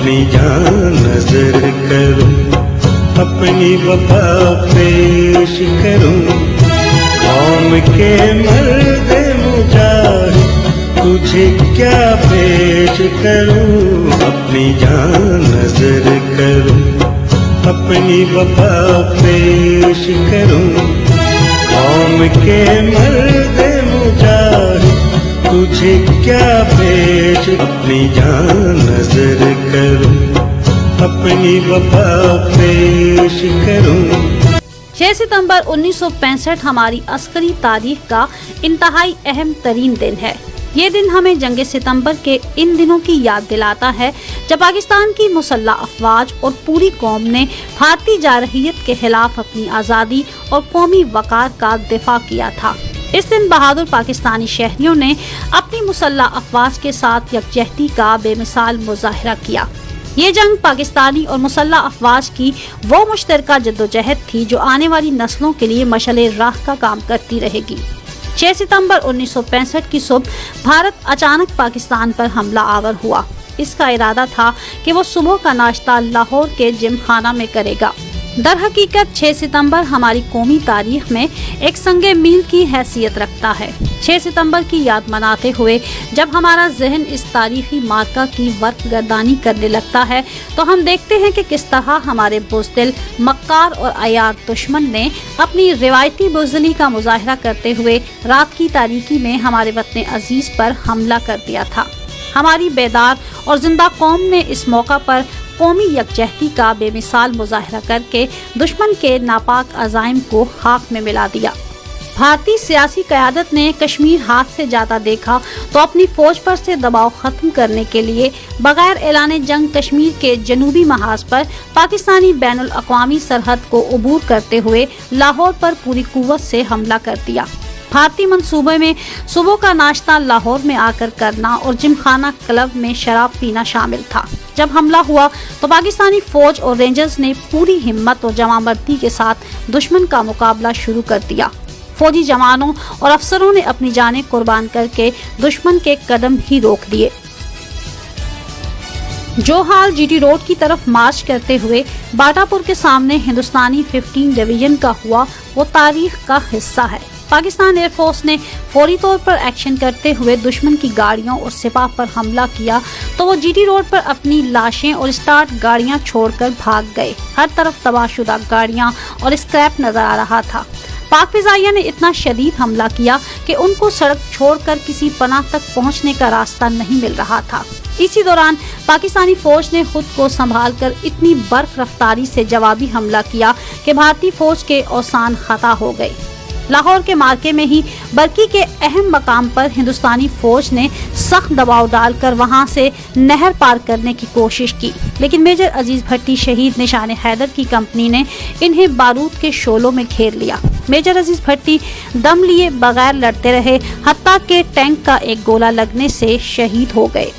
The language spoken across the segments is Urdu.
اپنی جان نظر کروں، اپنی وفا پیش کروں، قوم کے مرد مجاہد تجھے کیا پیش کروں، اپنی جان نظر کروں، اپنی وفا پیش کروں، قوم کے مرد مجاہد تجھے کیا پیش، اپنی جان نظر کروں، اپنی وفا پیش کروں۔ 6 ستمبر 1965 ہماری عسکری تاریخ کا انتہائی اہم ترین دن ہے۔ یہ دن ہمیں جنگ ستمبر کے ان دنوں کی یاد دلاتا ہے جب پاکستان کی مسلح افواج اور پوری قوم نے بھارتی جارحیت کے خلاف اپنی آزادی اور قومی وقار کا دفاع کیا تھا۔ اس دن بہادر پاکستانی شہریوں نے اپنی مسلح افواج کے ساتھ یکجہتی کا بے مثال مظاہرہ کیا۔ یہ جنگ پاکستانی اور مسلح افواج کی وہ مشترکہ جدوجہد تھی جو آنے والی نسلوں کے لیے مشعل راہ کا کام کرتی رہے گی۔ 6 ستمبر 1965 کی صبح بھارت اچانک پاکستان پر حملہ آور ہوا۔ اس کا ارادہ تھا کہ وہ صبح کا ناشتہ لاہور کے جم خانہ میں کرے گا۔ در حقیقت 6 ستمبر ہماری قومی تاریخ میں ایک سنگ میل کی حیثیت رکھتا ہے۔ 6 ستمبر کی یاد مناتے ہوئے جب ہمارا ذہن اس تاریخی مارکہ کی ورق گردانی کرنے لگتا ہے تو ہم دیکھتے ہیں کہ کس طرح ہمارے بزدل، مکار اور عیار دشمن نے اپنی روایتی بزدلی کا مظاہرہ کرتے ہوئے رات کی تاریکی میں ہمارے وطن عزیز پر حملہ کر دیا تھا۔ ہماری بیدار اور زندہ قوم نے اس موقع پر قومی یکجہتی کا بے مثال مظاہرہ کر کے دشمن کے ناپاک عزائم کو خاک میں ملا دیا۔ بھارتی سیاسی قیادت نے کشمیر ہاتھ سے جاتا دیکھا تو اپنی فوج پر سے دباؤ ختم کرنے کے لیے بغیر اعلان جنگ کشمیر کے جنوبی محاذ پر پاکستانی بین الاقوامی سرحد کو عبور کرتے ہوئے لاہور پر پوری قوت سے حملہ کر دیا۔ بھارتی منصوبے میں صبح کا ناشتہ لاہور میں آ کر کرنا اور جم خانہ کلب میں شراب پینا شامل تھا۔ جب حملہ ہوا تو پاکستانی فوج اور رینجرز نے پوری ہمت اور جمع مردی کے ساتھ دشمن کا مقابلہ شروع کر دیا۔ فوجی جوانوں اور افسروں نے اپنی جانیں قربان کر کے دشمن کے قدم ہی روک دیے۔ جوہال جی ٹی روڈ کی طرف مارچ کرتے ہوئے باٹا پور کے سامنے ہندوستانی 15 ڈویژن کا ہوا وہ تاریخ کا حصہ ہے۔ پاکستان ایئر فورس نے فوری طور پر ایکشن کرتے ہوئے دشمن کی گاڑیوں اور سپاہ پر حملہ کیا تو وہ جی ٹی روڈ پر اپنی لاشیں اور اسٹارٹ گاڑیاں چھوڑ کر بھاگ گئے۔ ہر طرف تباہ شدہ گاڑیاں اور اسکریپ نظر آ رہا تھا۔ پاک فضائیہ نے اتنا شدید حملہ کیا کہ ان کو سڑک چھوڑ کر کسی پناہ تک پہنچنے کا راستہ نہیں مل رہا تھا۔ اسی دوران پاکستانی فوج نے خود کو سنبھال کر اتنی برق رفتاری سے جوابی حملہ کیا کہ بھارتی فوج کے اوسان خطا ہو گئے۔ لاہور کے مارکے میں ہی برقی کے اہم مقام پر ہندوستانی فوج نے سخت دباؤ ڈال کر وہاں سے نہر پار کرنے کی کوشش کی، لیکن میجر عزیز بھٹی شہید نشان حیدر کی کمپنی نے انہیں بارود کے شعلوں میں گھیر لیا۔ میجر عزیز بھٹی دم لیے بغیر لڑتے رہے، حتیٰ کہ ٹینک کا ایک گولہ لگنے سے شہید ہو گئے۔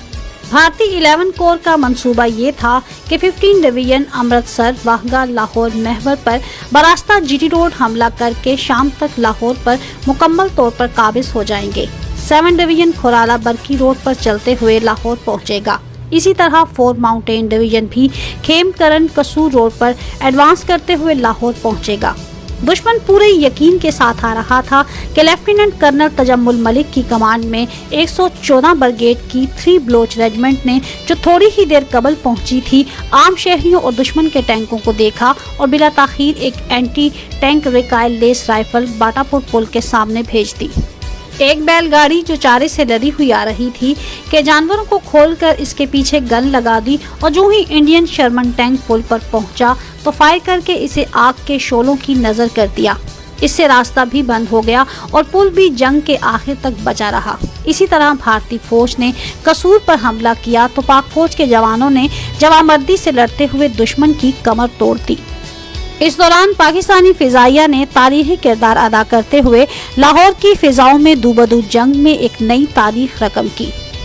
بھارتی 11 کور کا منصوبہ یہ تھا کہ 15 ڈویژن امرتسر، واہگہ، لاہور محور پر براستہ جی ٹی روڈ حملہ کر کے شام تک لاہور پر مکمل طور پر قابض ہو جائیں گے۔ 7 ڈویژن کھورالا برقی روڈ پر چلتے ہوئے لاہور پہنچے گا۔ اسی طرح 4 ماؤنٹین ڈویژن بھی کھیم کرن قصور روڈ پر ایڈوانس کرتے ہوئے لاہور پہنچے گا۔ دشمن پورے یقین کے ساتھ آ رہا تھا کہ لیفٹیننٹ کرنل تجمل ملک کی کمانڈ میں 114 بریگیڈ کی 3 بلوچ ریجمنٹ نے جو تھوڑی ہی دیر قبل پہنچی تھی، عام شہریوں اور دشمن کے ٹینکوں کو دیکھا اور بلا تاخیر ایک اینٹی ٹینک ریکائل لیس رائفل باٹا پور پل کے سامنے بھیج دی۔ ایک بیل گاڑی جو چارے سے لدی ہوئی آ رہی تھی کہ جانوروں کو کھول کر اس کے پیچھے گن لگا دی اور جو ہی انڈین شرمن ٹینک پل پر پہنچا تو فائر کر کے اسے آگ کے شعلوں کی نظر کر دیا۔ اس سے راستہ بھی بند ہو گیا اور پل بھی جنگ کے آخر تک بچا رہا۔ اسی طرح بھارتی فوج نے قصور پر حملہ کیا تو پاک فوج کے جوانوں نے جوانمردی سے لڑتے ہوئے دشمن کی کمر توڑ دی۔ اس دوران پاکستانی فضائیہ نے تاریخی کردار ادا کرتے ہوئے لاہور کی فضاؤں میں دو بدو جنگ میں ایک نئی تاریخ رقم کی۔